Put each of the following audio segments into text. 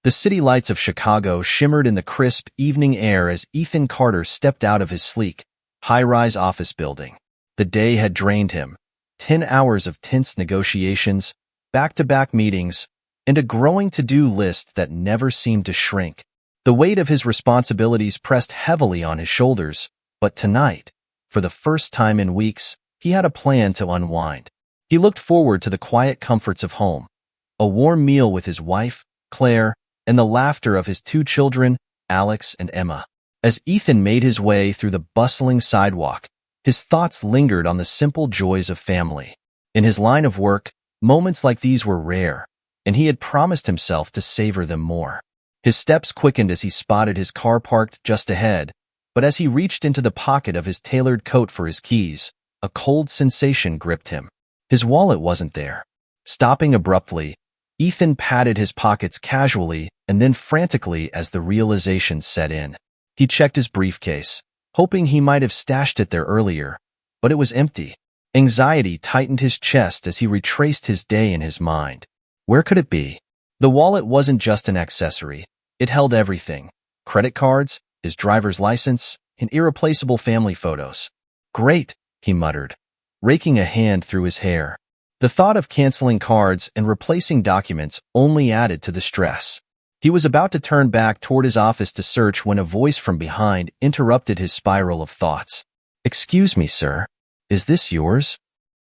The city lights of Chicago shimmered in the crisp evening air as Ethan Carter stepped out of his sleek, high-rise office building. The day had drained him. 10 hours of tense negotiations, back-to-back meetings, and a growing to-do list that never seemed to shrink. The weight of his responsibilities pressed heavily on his shoulders, but tonight, for the first time in weeks, he had a plan to unwind. He looked forward to the quiet comforts of home, a warm meal with his wife, Claire, and the laughter of his 2 children, Alex and Emma. As Ethan made his way through the bustling sidewalk, his thoughts lingered on the simple joys of family. In his line of work, moments like these were rare, and he had promised himself to savor them more. His steps quickened as he spotted his car parked just ahead, but as he reached into the pocket of his tailored coat for his keys, a cold sensation gripped him. His wallet wasn't there. Stopping abruptly, Ethan patted his pockets casually and then frantically as the realization set in. He checked his briefcase, hoping he might have stashed it there earlier, but it was empty. Anxiety tightened his chest as he retraced his day in his mind. Where could it be? The wallet wasn't just an accessory. It held everything: credit cards, his driver's license, and irreplaceable family photos. Great, he muttered, raking a hand through his hair. The thought of canceling cards and replacing documents only added to the stress. He was about to turn back toward his office to search when a voice from behind interrupted his spiral of thoughts. "Excuse me, sir. Is this yours?"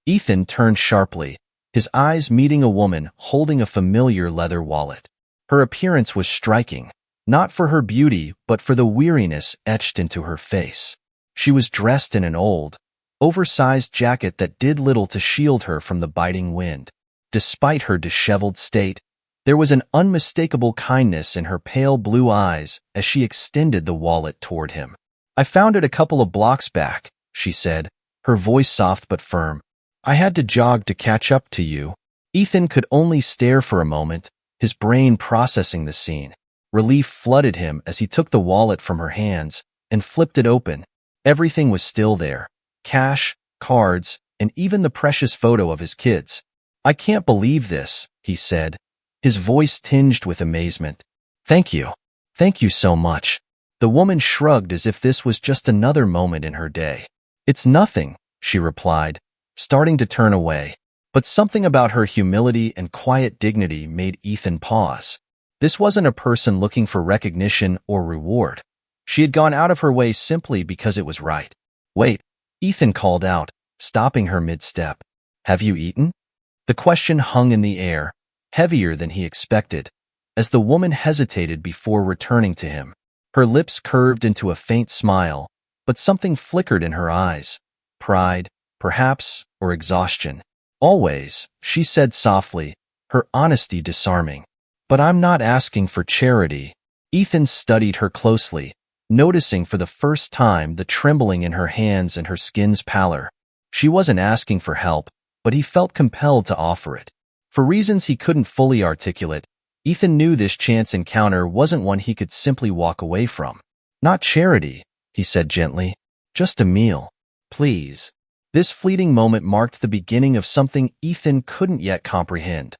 Ethan turned sharply, his eyes meeting a woman holding a familiar leather wallet. Her appearance was striking, not for her beauty but for the weariness etched into her face. She was dressed in an old, oversized jacket that did little to shield her from the biting wind. Despite her disheveled state, there was an unmistakable kindness in her pale blue eyes as she extended the wallet toward him. "I found it a couple of blocks back," she said, her voice soft but firm. "I had to jog to catch up to you." Ethan could only stare for a moment, his brain processing the scene. Relief flooded him as he took the wallet from her hands and flipped it open. Everything was still there: cash, cards, and even the precious photo of his kids. "I can't believe this," he said, his voice tinged with amazement. "Thank you. Thank you so much." The woman shrugged as if this was just another moment in her day. "It's nothing," she replied, starting to turn away. But something about her humility and quiet dignity made Ethan pause. This wasn't a person looking for recognition or reward. She had gone out of her way simply because it was right. "Wait," Ethan called out, stopping her mid-step. "Have you eaten?" The question hung in the air, heavier than he expected, as the woman hesitated before returning to him. Her lips curved into a faint smile, but something flickered in her eyes. Pride, perhaps, or exhaustion. "Always," she said softly, her honesty disarming. "But I'm not asking for charity." Ethan studied her closely, noticing for the first time the trembling in her hands and her skin's pallor. She wasn't asking for help, but he felt compelled to offer it. For reasons he couldn't fully articulate, Ethan knew this chance encounter wasn't one he could simply walk away from. "Not charity," he said gently. "Just a meal. Please." This fleeting moment marked the beginning of something Ethan couldn't yet comprehend.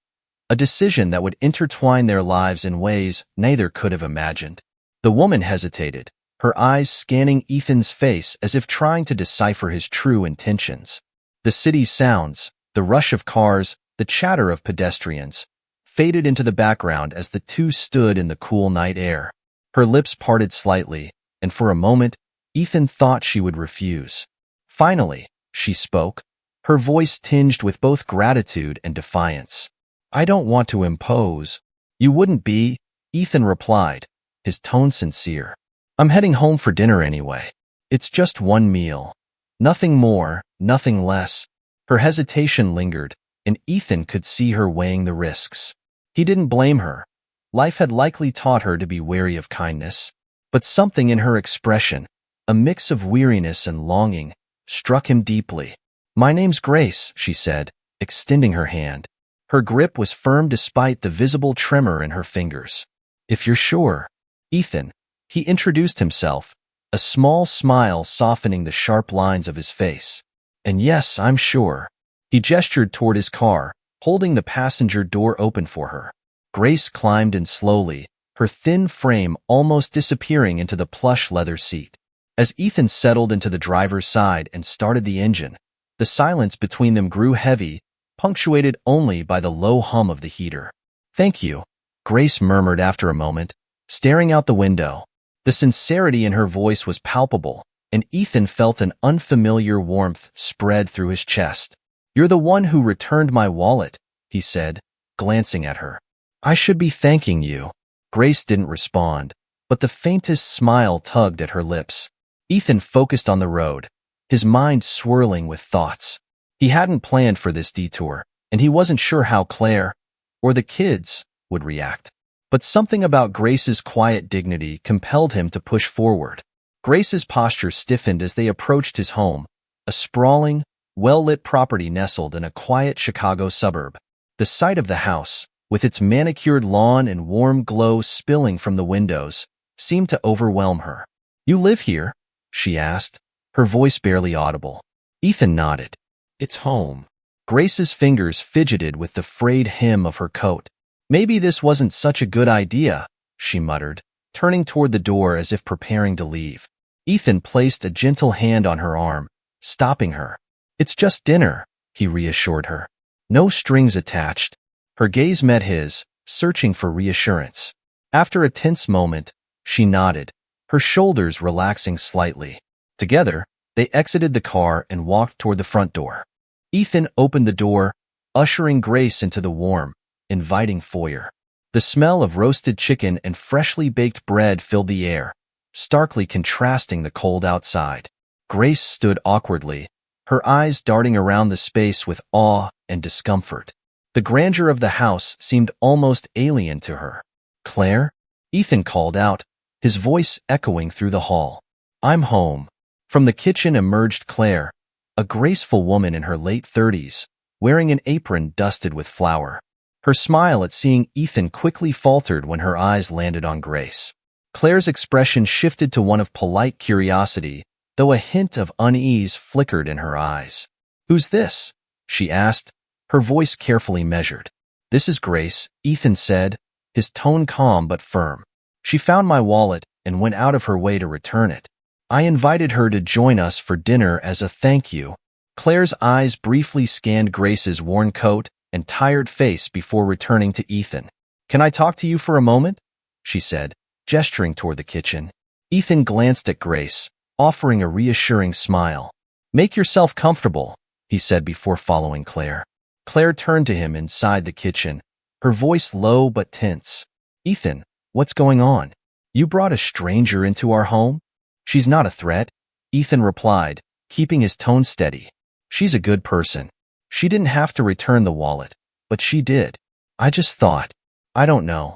A decision that would intertwine their lives in ways neither could have imagined. The woman hesitated, her eyes scanning Ethan's face as if trying to decipher his true intentions. The city's sounds, the rush of cars, the chatter of pedestrians, faded into the background as the two stood in the cool night air. Her lips parted slightly, and for a moment, Ethan thought she would refuse. Finally, she spoke, her voice tinged with both gratitude and defiance. "I don't want to impose." "You wouldn't be," Ethan replied, his tone sincere. "I'm heading home for dinner anyway. It's just one meal. Nothing more, nothing less." Her hesitation lingered, and Ethan could see her weighing the risks. He didn't blame her. Life had likely taught her to be wary of kindness. But something in her expression, a mix of weariness and longing, struck him deeply. "My name's Grace," she said, extending her hand. Her grip was firm despite the visible tremor in her fingers. "If you're sure." "Ethan." He introduced himself, a small smile softening the sharp lines of his face. "And yes, I'm sure." He gestured toward his car, holding the passenger door open for her. Grace climbed in slowly, her thin frame almost disappearing into the plush leather seat. As Ethan settled into the driver's side and started the engine, the silence between them grew heavy, punctuated only by the low hum of the heater. "Thank you," Grace murmured after a moment, staring out the window. The sincerity in her voice was palpable, and Ethan felt an unfamiliar warmth spread through his chest. "You're the one who returned my wallet," he said, glancing at her. "I should be thanking you." Grace didn't respond, but the faintest smile tugged at her lips. Ethan focused on the road, his mind swirling with thoughts. He hadn't planned for this detour, and he wasn't sure how Claire, or the kids, would react. But something about Grace's quiet dignity compelled him to push forward. Grace's posture stiffened as they approached his home, a sprawling, well-lit property nestled in a quiet Chicago suburb. The sight of the house, with its manicured lawn and warm glow spilling from the windows, seemed to overwhelm her. "You live here?" she asked, her voice barely audible. Ethan nodded. "It's home." Grace's fingers fidgeted with the frayed hem of her coat. "Maybe this wasn't such a good idea," she muttered, turning toward the door as if preparing to leave. Ethan placed a gentle hand on her arm, stopping her. "It's just dinner," he reassured her. "No strings attached." Her gaze met his, searching for reassurance. After a tense moment, she nodded, her shoulders relaxing slightly. Together, they exited the car and walked toward the front door. Ethan opened the door, ushering Grace into the warm, inviting foyer. The smell of roasted chicken and freshly baked bread filled the air, starkly contrasting the cold outside. Grace stood awkwardly, her eyes darting around the space with awe and discomfort. The grandeur of the house seemed almost alien to her. "Claire?" Ethan called out, his voice echoing through the hall. "I'm home." From the kitchen emerged Claire, a graceful woman in her late 30s, wearing an apron dusted with flour. Her smile at seeing Ethan quickly faltered when her eyes landed on Grace. Claire's expression shifted to one of polite curiosity, though a hint of unease flickered in her eyes. "Who's this?" she asked, her voice carefully measured. "This is Grace," Ethan said, his tone calm but firm. "She found my wallet and went out of her way to return it. I invited her to join us for dinner as a thank you." Claire's eyes briefly scanned Grace's worn coat and tired face before returning to Ethan. "Can I talk to you for a moment?" she said, gesturing toward the kitchen. Ethan glanced at Grace, offering a reassuring smile. "Make yourself comfortable," he said before following Claire. Claire turned to him inside the kitchen, her voice low but tense. "Ethan, what's going on? You brought a stranger into our home?" "She's not a threat," Ethan replied, keeping his tone steady. "She's a good person. She didn't have to return the wallet, but she did. I just thought, I don't know,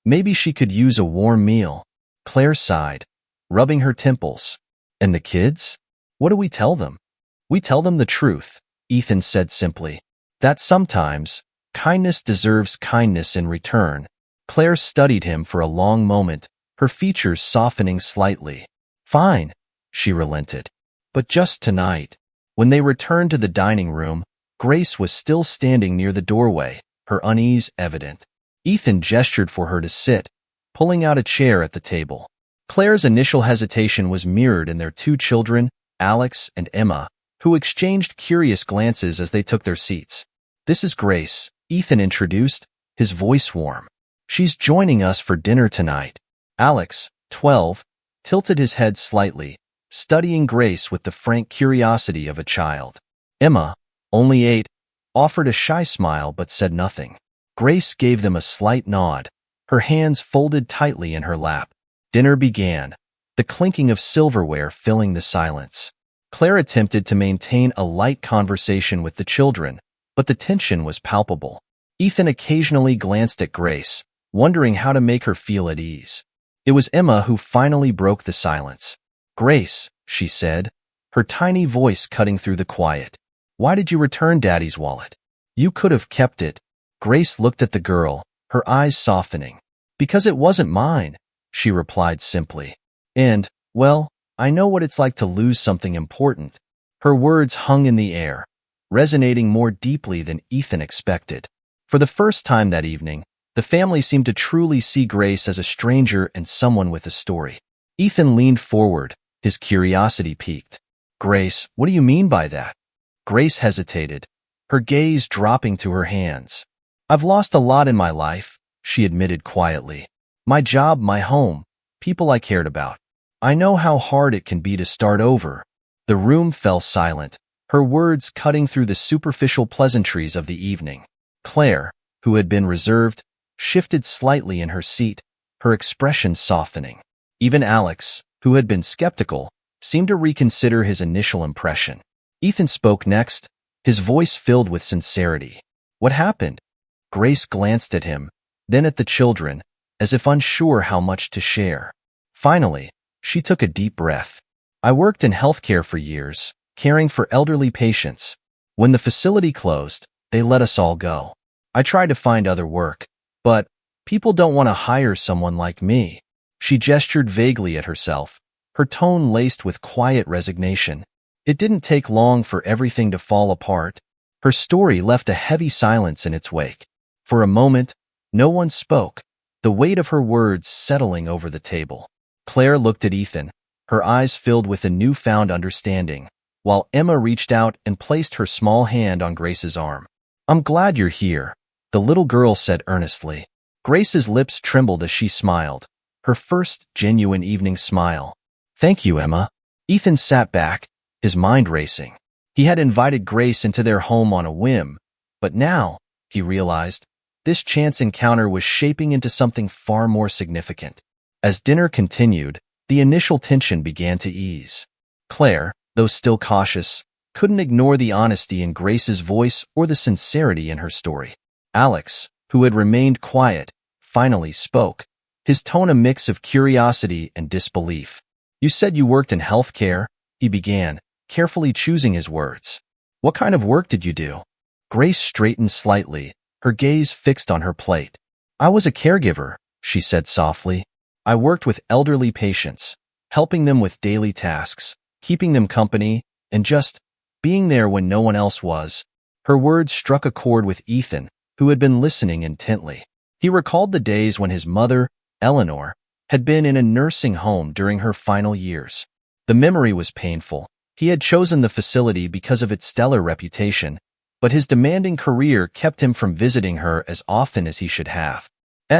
maybe she could use a warm meal." Claire sighed, rubbing her temples. "And the kids? What do we tell them?" "We tell them the truth," Ethan said simply. "That sometimes, kindness deserves kindness in return." Claire studied him for a long moment, her features softening slightly. "Fine," she relented. "But just tonight." When they returned to the dining room, Grace was still standing near the doorway, her unease evident. Ethan gestured for her to sit, pulling out a chair at the table. Claire's initial hesitation was mirrored in their two children, Alex and Emma, who exchanged curious glances as they took their seats. "This is Grace," Ethan introduced, his voice warm. "She's joining us for dinner tonight." Alex, 12, tilted his head slightly, studying Grace with the frank curiosity of a child. Emma, only 8, offered a shy smile but said nothing. Grace gave them a slight nod, her hands folded tightly in her lap. Dinner began, the clinking of silverware filling the silence. Claire attempted to maintain a light conversation with the children, but the tension was palpable. Ethan occasionally glanced at Grace, wondering how to make her feel at ease. It was Emma who finally broke the silence. "Grace," she said, her tiny voice cutting through the quiet. "Why did you return Daddy's wallet? You could have kept it." Grace looked at the girl, her eyes softening. "Because it wasn't mine," she replied simply. "And, well, I know what it's like to lose something important." Her words hung in the air, resonating more deeply than Ethan expected. For the first time that evening, The family seemed to truly see Grace as a stranger and someone with a story. Ethan leaned forward, his curiosity piqued. Grace, what do you mean by that? Grace hesitated, her gaze dropping to her hands. I've lost a lot in my life, she admitted quietly. My job, my home, people I cared about. I know how hard it can be to start over. The room fell silent, her words cutting through the superficial pleasantries of the evening. Claire, who had been reserved, shifted slightly in her seat, her expression softening. Even Alex, who had been skeptical, seemed to reconsider his initial impression. Ethan spoke next, his voice filled with sincerity. What happened? Grace glanced at him, then at the children, as if unsure how much to share. Finally, she took a deep breath. I worked in healthcare for years, caring for elderly patients. When the facility closed, they let us all go. I tried to find other work, but people don't want to hire someone like me. She gestured vaguely at herself, her tone laced with quiet resignation. It didn't take long for everything to fall apart. Her story left a heavy silence in its wake. For a moment, no one spoke, the weight of her words settling over the table. Claire looked at Ethan, her eyes filled with a newfound understanding, while Emma reached out and placed her small hand on Grace's arm. I'm glad you're here, the little girl said earnestly. Grace's lips trembled as she smiled, her first genuine evening smile. Thank you, Emma. Ethan sat back, his mind racing. He had invited Grace into their home on a whim, but now, he realized, this chance encounter was shaping into something far more significant. As dinner continued, the initial tension began to ease. Claire, though still cautious, couldn't ignore the honesty in Grace's voice or the sincerity in her story. Alex, who had remained quiet, finally spoke, his tone a mix of curiosity and disbelief. You said you worked in healthcare, he began, carefully choosing his words. What kind of work did you do? Grace straightened slightly, her gaze fixed on her plate. I was a caregiver, she said softly. I worked with elderly patients, helping them with daily tasks, keeping them company, and just being there when no one else was. Her words struck a chord with Ethan, who had been listening intently. He recalled the days when his mother, Eleanor, had been in a nursing home during her final years. The memory was painful. He had chosen the facility because of its stellar reputation, but his demanding career kept him from visiting her as often as he should have.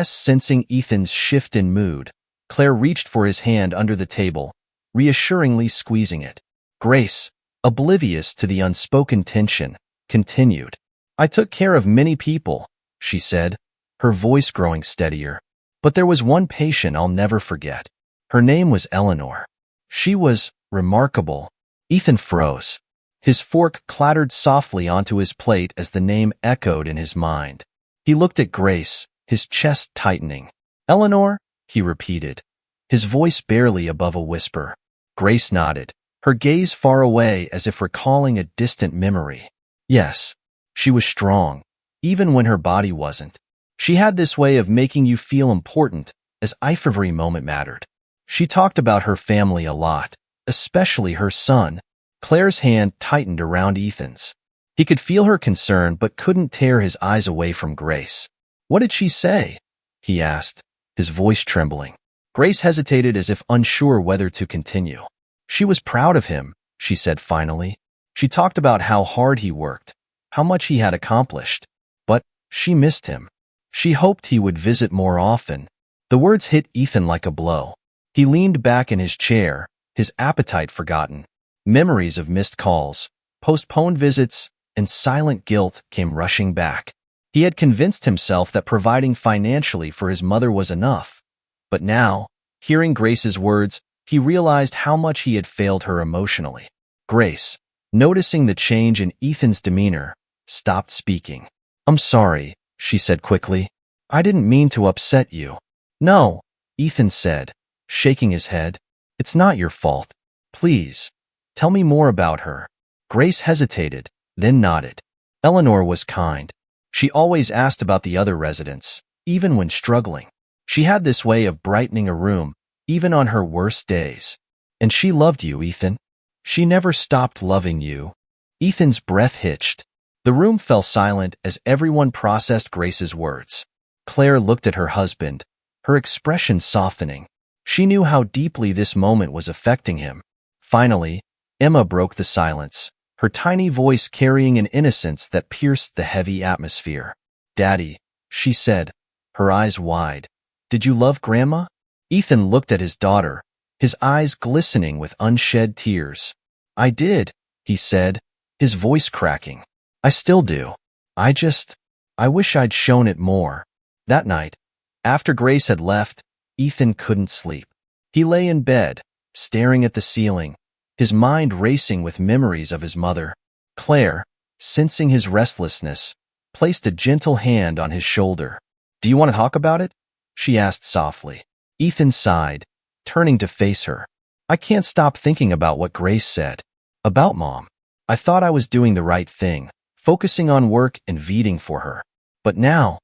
Sensing Ethan's shift in mood, Claire reached for his hand under the table, reassuringly squeezing it. Grace, oblivious to the unspoken tension, continued. I took care of many people, she said, her voice growing steadier. But there was one patient I'll never forget. Her name was Eleanor. She was remarkable. Ethan froze. His fork clattered softly onto his plate as the name echoed in his mind. He looked at Grace, his chest tightening. Eleanor? He repeated, his voice barely above a whisper. Grace nodded, her gaze far away as if recalling a distant memory. Yes, she was strong, even when her body wasn't. She had this way of making you feel important, as if every moment mattered. She talked about her family a lot, especially her son. Claire's hand tightened around Ethan's. He could feel her concern but couldn't tear his eyes away from Grace. What did she say? He asked, his voice trembling. Grace hesitated as if unsure whether to continue. She was proud of him, she said finally. She talked about how hard he worked, how much he had accomplished. But she missed him. She hoped he would visit more often. The words hit Ethan like a blow. He leaned back in his chair, his appetite forgotten. Memories of missed calls, postponed visits, and silent guilt came rushing back. He had convinced himself that providing financially for his mother was enough. But now, hearing Grace's words, he realized how much he had failed her emotionally. Grace, noticing the change in Ethan's demeanor, stopped speaking. I'm sorry, she said quickly. I didn't mean to upset you. No, Ethan said, shaking his head. It's not your fault. Please, tell me more about her. Grace hesitated, then nodded. Eleanor was kind. She always asked about the other residents, even when struggling. She had this way of brightening a room, even on her worst days. And she loved you, Ethan. She never stopped loving you. Ethan's breath hitched. The room fell silent as everyone processed Grace's words. Claire looked at her husband, her expression softening. She knew how deeply this moment was affecting him. Finally, Emma broke the silence, her tiny voice carrying an innocence that pierced the heavy atmosphere. "Daddy," she said, her eyes wide. "Did you love Grandma?" Ethan looked at his daughter, his eyes glistening with unshed tears. "I did," he said, his voice cracking. "I still do. I wish I'd shown it more." That night, after Grace had left, Ethan couldn't sleep. He lay in bed, staring at the ceiling, his mind racing with memories of his mother. Claire, sensing his restlessness, placed a gentle hand on his shoulder. "Do you want to talk about it?" she asked softly. Ethan sighed, turning to face her. "I can't stop thinking about what Grace said. About Mom. I thought I was doing the right thing, focusing on work and feeding for her. But now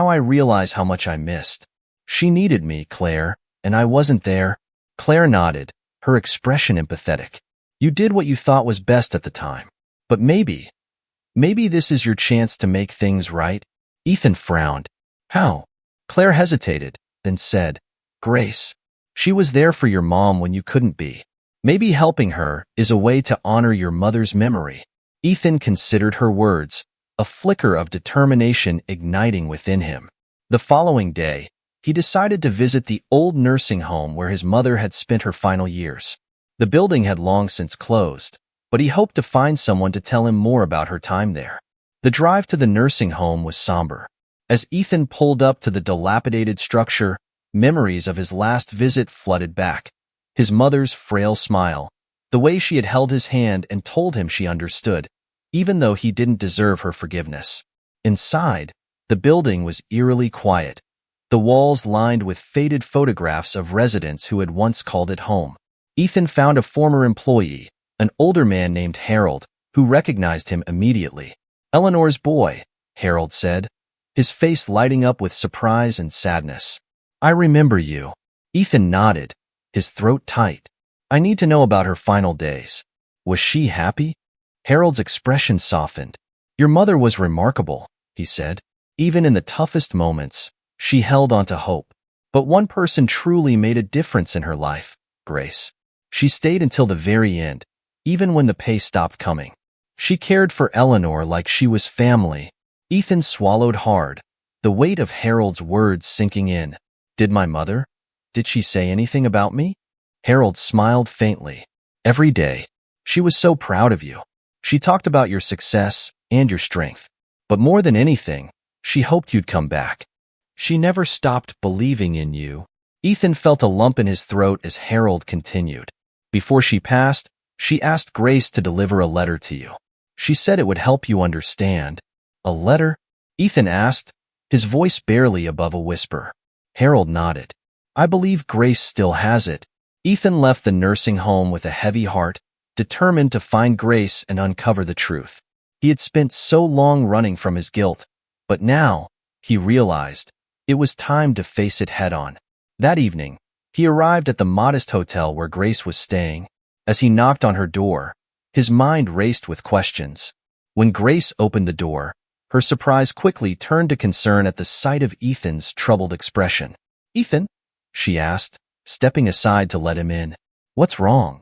I realize how much I missed. She needed me, Claire, and I wasn't there." Claire nodded, her expression empathetic. "You did what you thought was best at the time. But maybe this is your chance to make things right." Ethan frowned. "How?" Claire hesitated, then said, "Grace, she was there for your mom when you couldn't be. Maybe helping her is a way to honor your mother's memory." Ethan considered her words, a flicker of determination igniting within him. The following day, he decided to visit the old nursing home where his mother had spent her final years. The building had long since closed, but he hoped to find someone to tell him more about her time there. The drive to the nursing home was somber. As Ethan pulled up to the dilapidated structure, memories of his last visit flooded back. His mother's frail smile, the way she had held his hand and told him she understood, even though he didn't deserve her forgiveness. Inside, the building was eerily quiet, the walls lined with faded photographs of residents who had once called it home. Ethan found a former employee, an older man named Harold, who recognized him immediately. "Eleanor's boy," Harold said, his face lighting up with surprise and sadness. "I remember you." Ethan nodded, his throat tight. "I need to know about her final days. Was she happy?" Harold's expression softened. "Your mother was remarkable," he said. "Even in the toughest moments, she held on to hope. But one person truly made a difference in her life, Grace. She stayed until the very end, even when the pay stopped coming. She cared for Eleanor like she was family." Ethan swallowed hard, the weight of Harold's words sinking in. "Did my mother? Did she say anything about me?" Harold smiled faintly. "Every day. She was so proud of you. She talked about your success and your strength. But more than anything, she hoped you'd come back. She never stopped believing in you." Ethan felt a lump in his throat as Harold continued. "Before she passed, she asked Grace to deliver a letter to you. She said it would help you understand." "A letter?" Ethan asked, his voice barely above a whisper. Harold nodded. "I believe Grace still has it." Ethan left the nursing home with a heavy heart, determined to find Grace and uncover the truth. He had spent so long running from his guilt, but now, he realized, it was time to face it head-on. That evening, he arrived at the modest hotel where Grace was staying. As he knocked on her door, his mind raced with questions. When Grace opened the door, her surprise quickly turned to concern at the sight of Ethan's troubled expression. "Ethan?" she asked, stepping aside to let him in. "What's wrong?"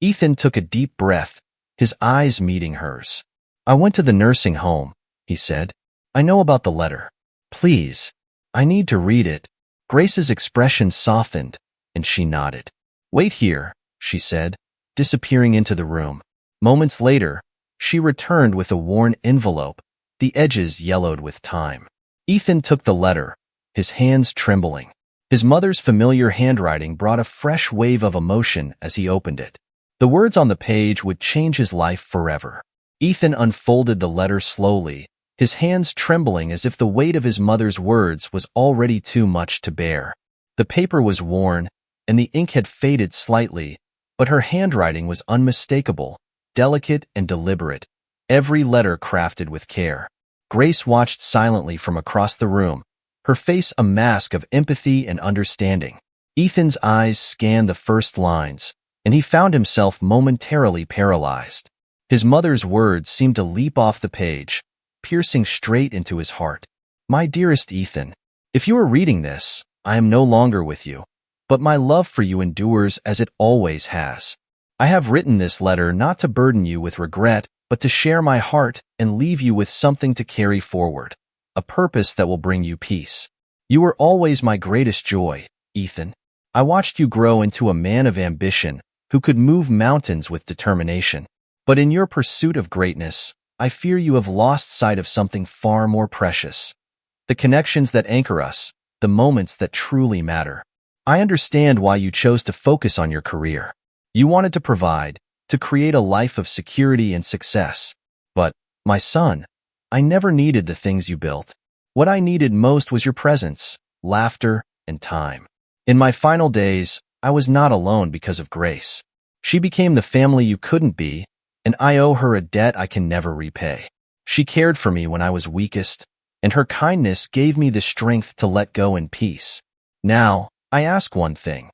Ethan took a deep breath, his eyes meeting hers. "I went to the nursing home," he said. "I know about the letter. Please, I need to read it." Grace's expression softened, and she nodded. "Wait here," she said, disappearing into the room. Moments later, she returned with a worn envelope, the edges yellowed with time. Ethan took the letter, his hands trembling. His mother's familiar handwriting brought a fresh wave of emotion as he opened it. The words on the page would change his life forever. Ethan unfolded the letter slowly, his hands trembling as if the weight of his mother's words was already too much to bear. The paper was worn, and the ink had faded slightly, but her handwriting was unmistakable, delicate and deliberate, every letter crafted with care. Grace watched silently from across the room, her face a mask of empathy and understanding. Ethan's eyes scanned the first lines, and he found himself momentarily paralyzed. His mother's words seemed to leap off the page, piercing straight into his heart. "My dearest Ethan, If you are reading this, I am no longer with you, but my love for you endures as it always has. I have written this letter not to burden you with regret, but to share my heart and leave you with something to carry forward, a purpose that will bring you peace. You were always my greatest joy, Ethan. I watched you grow into a man of ambition who could move mountains with determination. But in your pursuit of greatness, I fear you have lost sight of something far more precious. The connections that anchor us, the moments that truly matter. I understand why you chose to focus on your career. You wanted to provide, to create a life of security and success. But, my son, I never needed the things you built. What I needed most was your presence, laughter, and time. In my final days, I was not alone because of Grace. She became the family you couldn't be, and I owe her a debt I can never repay. She cared for me when I was weakest, and her kindness gave me the strength to let go in peace. Now, I ask one thing.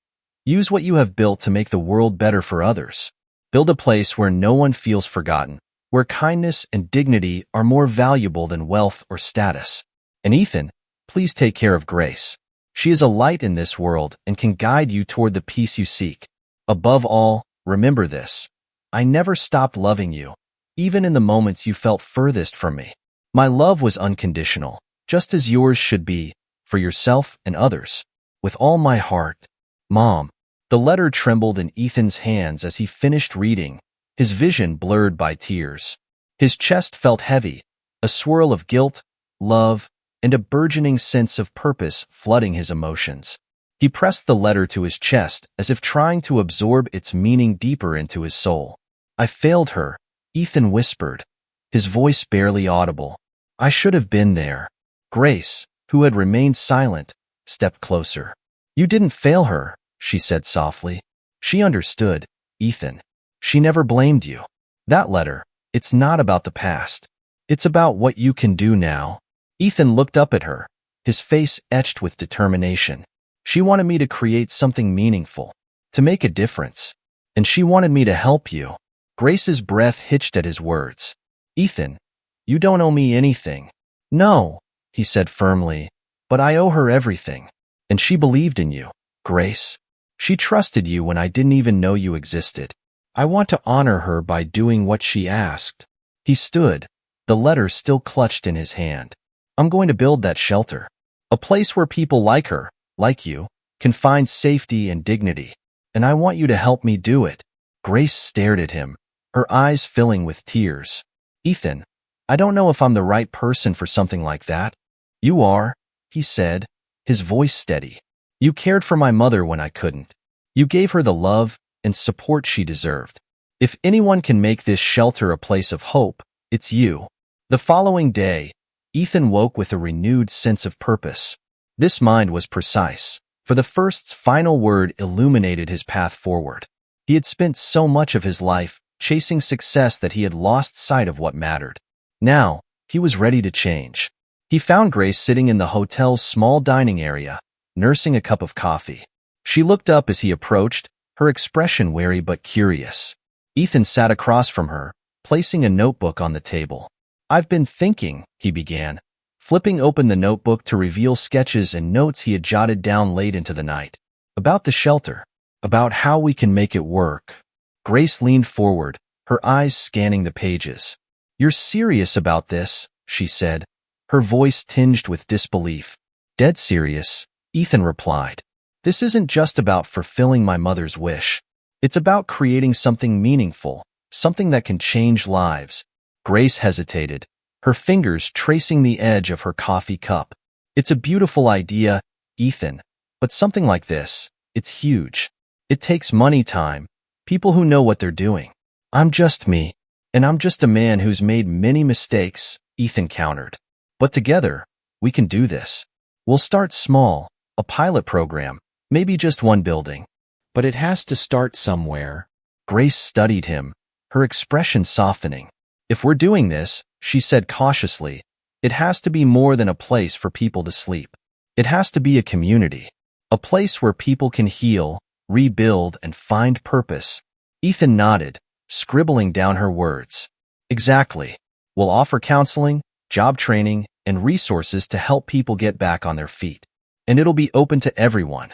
Use what you have built to make the world better for others. Build a place where no one feels forgotten, where kindness and dignity are more valuable than wealth or status. And Ethan, please take care of Grace. She is a light in this world and can guide you toward the peace you seek. Above all, remember this. I never stopped loving you, even in the moments you felt furthest from me. My love was unconditional, just as yours should be, for yourself and others. With all my heart, Mom. The letter trembled in Ethan's hands as he finished reading, his vision blurred by tears. His chest felt heavy, a swirl of guilt, love, and a burgeoning sense of purpose flooding his emotions. He pressed the letter to his chest as if trying to absorb its meaning deeper into his soul. I failed her, Ethan whispered, his voice barely audible. I should have been there. Grace, who had remained silent, stepped closer. You didn't fail her, she said softly. She understood, Ethan. She never blamed you. That letter, it's not about the past. It's about what you can do now. Ethan looked up at her, his face etched with determination. She wanted me to create something meaningful, to make a difference. And she wanted me to help you. Grace's breath hitched at his words. Ethan, you don't owe me anything. No, he said firmly, but I owe her everything. And she believed in you, Grace. She trusted you when I didn't even know you existed. I want to honor her by doing what she asked. He stood, the letter still clutched in his hand. I'm going to build that shelter. A place where people like her, like you, can find safety and dignity. And I want you to help me do it. Grace stared at him, her eyes filling with tears. Ethan, I don't know if I'm the right person for something like that. You are, he said, his voice steady. You cared for my mother when I couldn't. You gave her the love and support she deserved. If anyone can make this shelter a place of hope, it's you. The following day, Ethan woke with a renewed sense of purpose. This mind was precise, for the first's final word illuminated his path forward. He had spent so much of his life chasing success that he had lost sight of what mattered. Now, he was ready to change. He found Grace sitting in the hotel's small dining area, nursing a cup of coffee. She looked up as he approached, her expression wary but curious. Ethan sat across from her, placing a notebook on the table. I've been thinking, he began, flipping open the notebook to reveal sketches and notes he had jotted down late into the night. About the shelter. About how we can make it work. Grace leaned forward, her eyes scanning the pages. You're serious about this, she said, her voice tinged with disbelief. Dead serious, Ethan replied. This isn't just about fulfilling my mother's wish. It's about creating something meaningful, something that can change lives. Grace hesitated, her fingers tracing the edge of her coffee cup. It's a beautiful idea, Ethan, but something like this, it's huge. It takes money, time, people who know what they're doing. I'm just me, and I'm just a man who's made many mistakes, Ethan countered. But together, we can do this. We'll start small, a pilot program, maybe just one building. But it has to start somewhere. Grace studied him, her expression softening. If we're doing this, she said cautiously, it has to be more than a place for people to sleep. It has to be a community, a place where people can heal, rebuild, and find purpose. Ethan nodded, scribbling down her words. Exactly. We'll offer counseling, job training, and resources to help people get back on their feet. And it'll be open to everyone.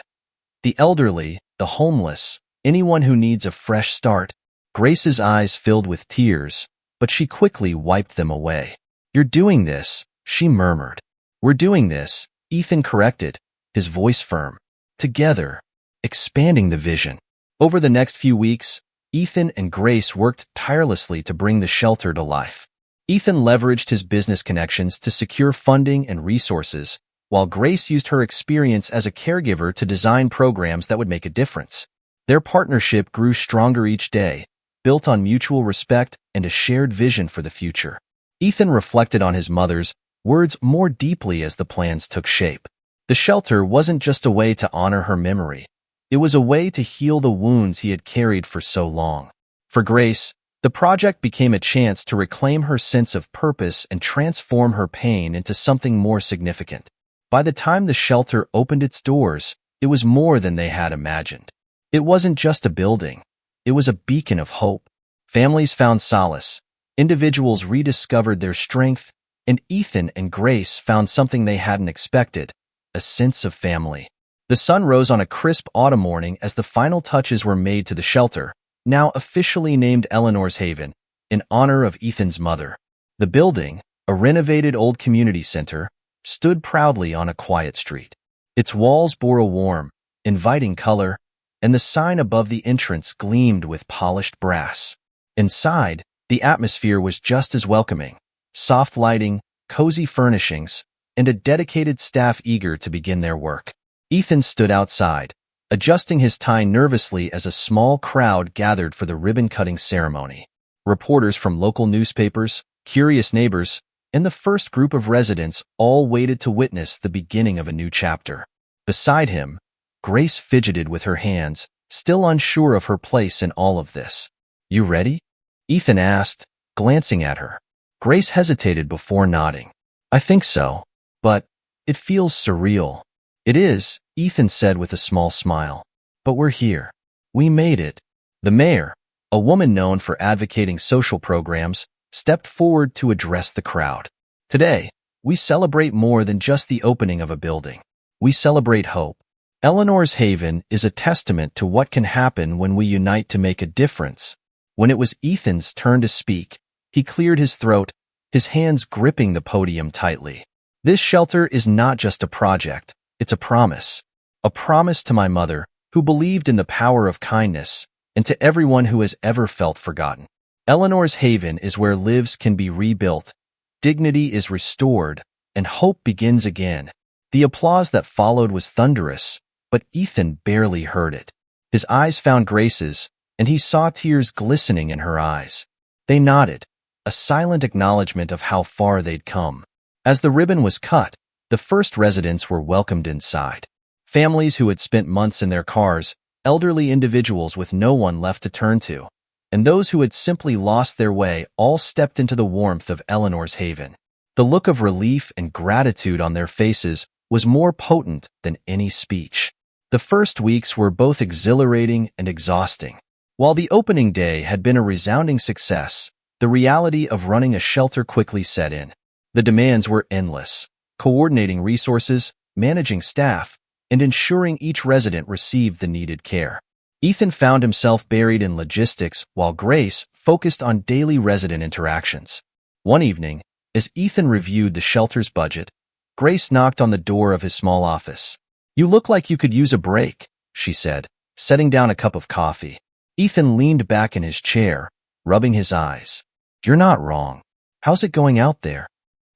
The elderly, the homeless, anyone who needs a fresh start. Grace's eyes filled with tears, but she quickly wiped them away. "You're doing this," she murmured. "We're doing this," Ethan corrected, his voice firm. "Together, expanding the vision." Over the next few weeks, Ethan and Grace worked tirelessly to bring the shelter to life. Ethan leveraged his business connections to secure funding and resources, while Grace used her experience as a caregiver to design programs that would make a difference. Their partnership grew stronger each day, built on mutual respect and a shared vision for the future. Ethan reflected on his mother's words more deeply as the plans took shape. The shelter wasn't just a way to honor her memory. It was a way to heal the wounds he had carried for so long. For Grace, the project became a chance to reclaim her sense of purpose and transform her pain into something more significant. By the time the shelter opened its doors, it was more than they had imagined. It wasn't just a building. It was a beacon of hope. Families found solace. Individuals rediscovered their strength, and Ethan and Grace found something they hadn't expected, a sense of family. The sun rose on a crisp autumn morning as the final touches were made to the shelter, now officially named Eleanor's Haven, in honor of Ethan's mother. The building, a renovated old community center, stood proudly on a quiet street. Its walls bore a warm, inviting color, and the sign above the entrance gleamed with polished brass. Inside, the atmosphere was just as welcoming. Soft lighting, cozy furnishings, and a dedicated staff eager to begin their work. Ethan stood outside, adjusting his tie nervously as a small crowd gathered for the ribbon-cutting ceremony. Reporters from local newspapers, curious neighbors, and the first group of residents all waited to witness the beginning of a new chapter. Beside him, Grace fidgeted with her hands, still unsure of her place in all of this. "You ready?" Ethan asked, glancing at her. Grace hesitated before nodding. "I think so, but it feels surreal." "It is," Ethan said with a small smile. "But we're here. We made it." The mayor, a woman known for advocating social programs, stepped forward to address the crowd. "Today, we celebrate more than just the opening of a building. We celebrate hope. Eleanor's Haven is a testament to what can happen when we unite to make a difference." When it was Ethan's turn to speak, he cleared his throat, his hands gripping the podium tightly. "This shelter is not just a project, it's a promise. A promise to my mother, who believed in the power of kindness, and to everyone who has ever felt forgotten. Eleanor's Haven is where lives can be rebuilt, dignity is restored, and hope begins again." The applause that followed was thunderous, but Ethan barely heard it. His eyes found Grace's, and he saw tears glistening in her eyes. They nodded, a silent acknowledgement of how far they'd come. As the ribbon was cut, the first residents were welcomed inside. Families who had spent months in their cars, elderly individuals with no one left to turn to, and those who had simply lost their way all stepped into the warmth of Eleanor's Haven. The look of relief and gratitude on their faces was more potent than any speech. The first weeks were both exhilarating and exhausting. While the opening day had been a resounding success, the reality of running a shelter quickly set in. The demands were endless: coordinating resources, managing staff, and ensuring each resident received the needed care. Ethan found himself buried in logistics while Grace focused on daily resident interactions. One evening, as Ethan reviewed the shelter's budget, Grace knocked on the door of his small office. "You look like you could use a break," she said, setting down a cup of coffee. Ethan leaned back in his chair, rubbing his eyes. "You're not wrong. How's it going out there?"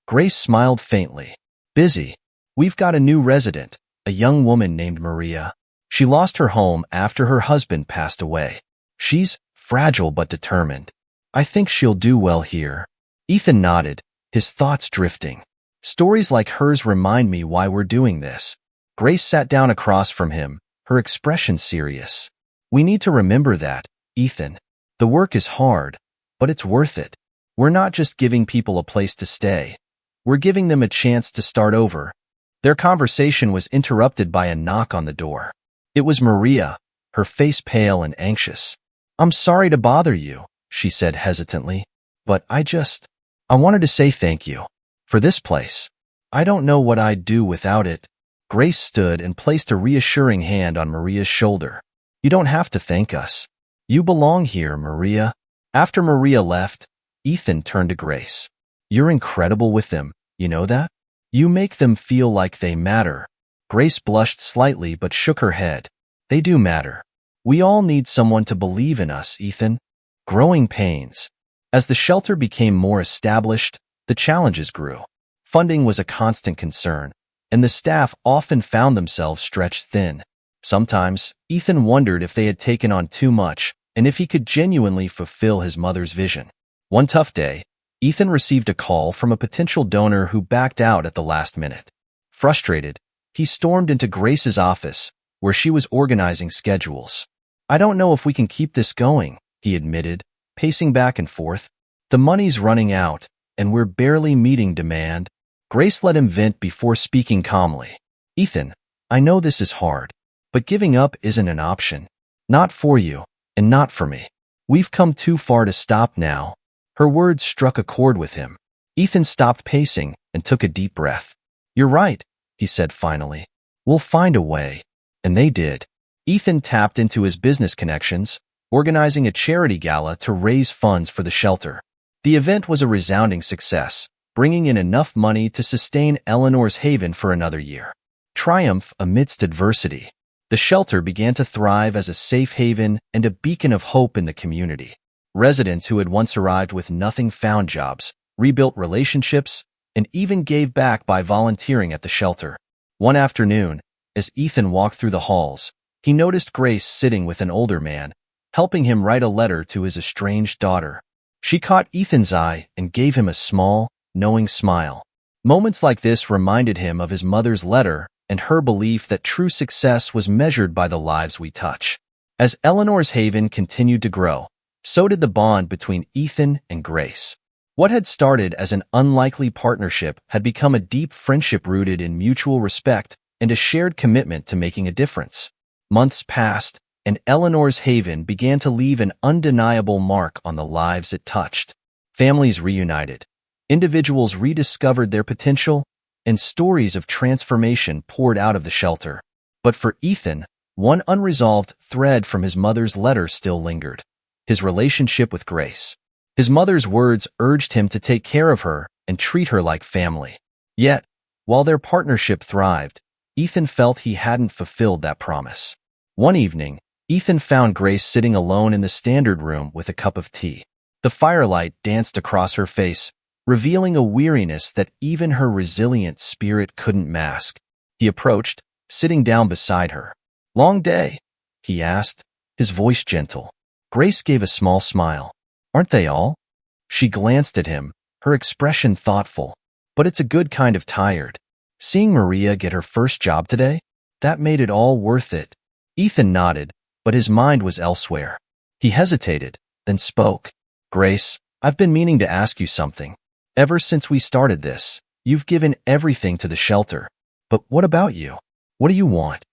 Grace smiled faintly. "Busy. We've got a new resident, a young woman named Maria. She lost her home after her husband passed away. She's fragile but determined. I think she'll do well here." Ethan nodded, his thoughts drifting. "Stories like hers remind me why we're doing this." Grace sat down across from him, her expression serious. "We need to remember that, Ethan. The work is hard, but it's worth it. We're not just giving people a place to stay. We're giving them a chance to start over." Their conversation was interrupted by a knock on the door. It was Maria, her face pale and anxious. "I'm sorry to bother you," she said hesitantly, "but I wanted to say thank you." For this place. I don't know what I'd do without it. Grace stood and placed a reassuring hand on Maria's shoulder. You don't have to thank us. You belong here, Maria. After Maria left, Ethan turned to Grace. You're incredible with them, you know that? You make them feel like they matter. Grace blushed slightly but shook her head. They do matter. We all need someone to believe in us, Ethan. Growing pains. As the shelter became more established, the challenges grew. Funding was a constant concern, and the staff often found themselves stretched thin. Sometimes, Ethan wondered if they had taken on too much and if he could genuinely fulfill his mother's vision. One tough day, Ethan received a call from a potential donor who backed out at the last minute. Frustrated, he stormed into Grace's office, where she was organizing schedules. I don't know if we can keep this going, he admitted, pacing back and forth. The money's running out, and we're barely meeting demand. Grace let him vent before speaking calmly. Ethan, I know this is hard, but giving up isn't an option. Not for you, and not for me. We've come too far to stop now. Her words struck a chord with him. Ethan stopped pacing and took a deep breath. You're right, he said finally. We'll find a way. And they did. Ethan tapped into his business connections, organizing a charity gala to raise funds for the shelter. The event was a resounding success, bringing in enough money to sustain Eleanor's haven for another year. Triumph amidst adversity. The shelter began to thrive as a safe haven and a beacon of hope in the community. Residents who had once arrived with nothing found jobs, rebuilt relationships, and even gave back by volunteering at the shelter. One afternoon, as Ethan walked through the halls, he noticed Grace sitting with an older man, helping him write a letter to his estranged daughter. She caught Ethan's eye and gave him a small, knowing smile. Moments like this reminded him of his mother's letter and her belief that true success was measured by the lives we touch. As Eleanor's haven continued to grow, so did the bond between Ethan and Grace. What had started as an unlikely partnership had become a deep friendship rooted in mutual respect and a shared commitment to making a difference. Months passed, and Eleanor's haven began to leave an undeniable mark on the lives it touched. Families reunited. Individuals rediscovered their potential, and stories of transformation poured out of the shelter. But for Ethan, one unresolved thread from his mother's letter still lingered. His relationship with Grace. His mother's words urged him to take care of her and treat her like family. Yet, while their partnership thrived, Ethan felt he hadn't fulfilled that promise. One evening, Ethan found Grace sitting alone in the standard room with a cup of tea. The firelight danced across her face, revealing a weariness that even her resilient spirit couldn't mask. He approached, sitting down beside her. "Long day?" he asked, his voice gentle. Grace gave a small smile. "Aren't they all?" She glanced at him, her expression thoughtful. "But it's a good kind of tired. Seeing Maria get her first job today? That made it all worth it." Ethan nodded, but his mind was elsewhere. He hesitated, then spoke. "Grace, I've been meaning to ask you something. Ever since we started this, you've given everything to the shelter. But what about you? What do you want?"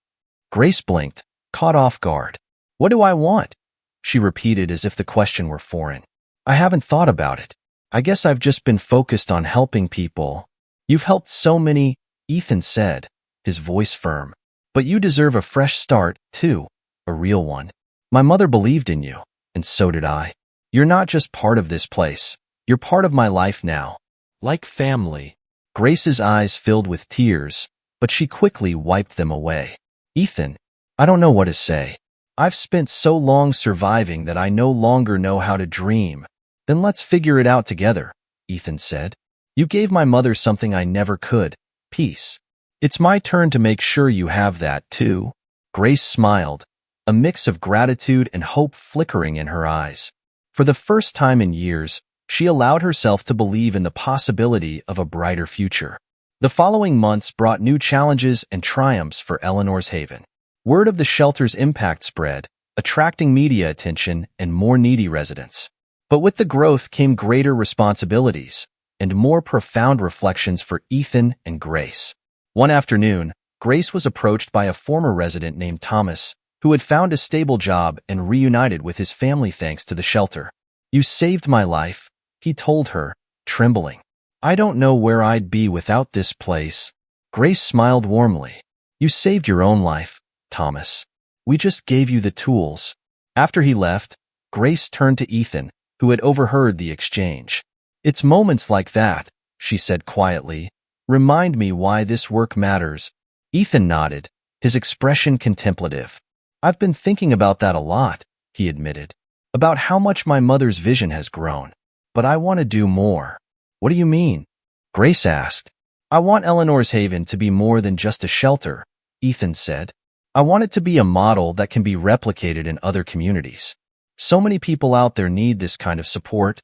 Grace blinked, caught off guard. "What do I want?" she repeated as if the question were foreign. "I haven't thought about it. I guess I've just been focused on helping people." "You've helped so many," Ethan said, his voice firm. "But you deserve a fresh start, too, a real one. My mother believed in you, and so did I. You're not just part of this place. You're part of my life now. Like family." Grace's eyes filled with tears, but she quickly wiped them away. "Ethan, I don't know what to say. I've spent so long surviving that I no longer know how to dream." "Then let's figure it out together," Ethan said. "You gave my mother something I never could, peace. It's my turn to make sure you have that, too." Grace smiled, a mix of gratitude and hope flickering in her eyes. For the first time in years, she allowed herself to believe in the possibility of a brighter future. The following months brought new challenges and triumphs for Eleanor's haven. Word of the shelter's impact spread, attracting media attention and more needy residents. But with the growth came greater responsibilities and more profound reflections for Ethan and Grace. One afternoon, Grace was approached by a former resident named Thomas, who had found a stable job and reunited with his family thanks to the shelter. "You saved my life," he told her, trembling. I don't know where I'd be without this place. Grace smiled warmly. You saved your own life, Thomas. We just gave you the tools. After he left, Grace turned to Ethan, who had overheard the exchange. It's moments like that, she said quietly, remind me why this work matters. Ethan nodded, his expression contemplative. I've been thinking about that a lot, he admitted, about how much my mother's vision has grown. But I want to do more. What do you mean? Grace asked. I want Eleanor's Haven to be more than just a shelter, Ethan said. I want it to be a model that can be replicated in other communities. So many people out there need this kind of support.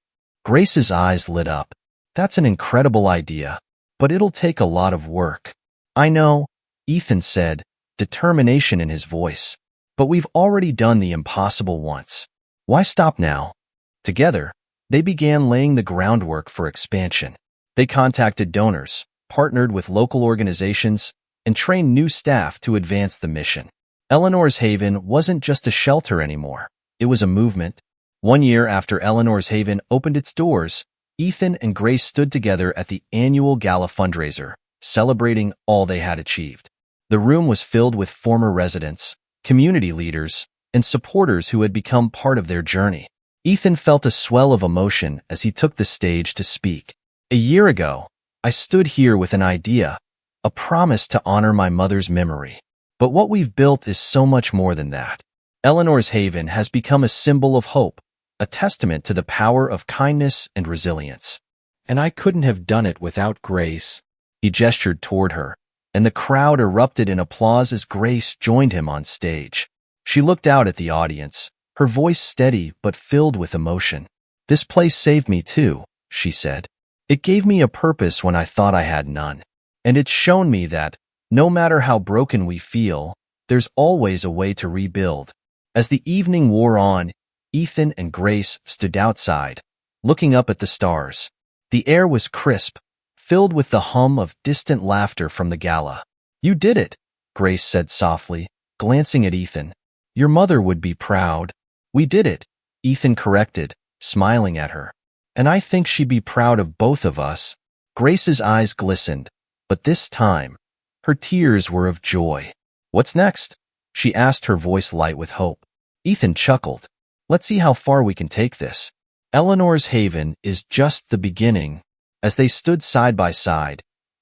Grace's eyes lit up. That's an incredible idea, but it'll take a lot of work. I know, Ethan said, determination in his voice. But we've already done the impossible once. Why stop now? Together, they began laying the groundwork for expansion. They contacted donors, partnered with local organizations, and trained new staff to advance the mission. Eleanor's Haven wasn't just a shelter anymore. It was a movement. 1 year after Eleanor's Haven opened its doors, Ethan and Grace stood together at the annual gala fundraiser, celebrating all they had achieved. The room was filled with former residents, community leaders, and supporters who had become part of their journey. Ethan felt a swell of emotion as he took the stage to speak. A year ago, I stood here with an idea, a promise to honor my mother's memory. But what we've built is so much more than that. Eleanor's Haven has become a symbol of hope, a testament to the power of kindness and resilience. And I couldn't have done it without Grace. He gestured toward her, and the crowd erupted in applause as Grace joined him on stage. She looked out at the audience, her voice steady but filled with emotion. This place saved me too, she said. It gave me a purpose when I thought I had none. And it's shown me that, no matter how broken we feel, there's always a way to rebuild. As the evening wore on, Ethan and Grace stood outside, looking up at the stars. The air was crisp, filled with the hum of distant laughter from the gala. You did it, Grace said softly, glancing at Ethan. Your mother would be proud. We did it, Ethan corrected, smiling at her. And I think she'd be proud of both of us. Grace's eyes glistened, but this time, her tears were of joy. What's next? She asked, her voice light with hope. Ethan chuckled. Let's see how far we can take this. Eleanor's Haven is just the beginning. As they stood side by side,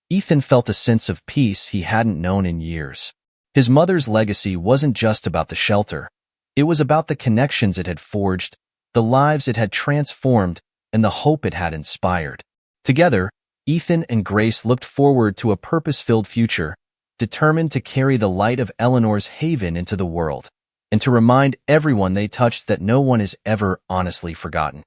Ethan felt a sense of peace he hadn't known in years. His mother's legacy wasn't just about the shelter. It was about the connections it had forged, the lives it had transformed, and the hope it had inspired. Together, Ethan and Grace looked forward to a purpose-filled future, determined to carry the light of Eleanor's Haven into the world, and to remind everyone they touched that no one is ever honestly forgotten.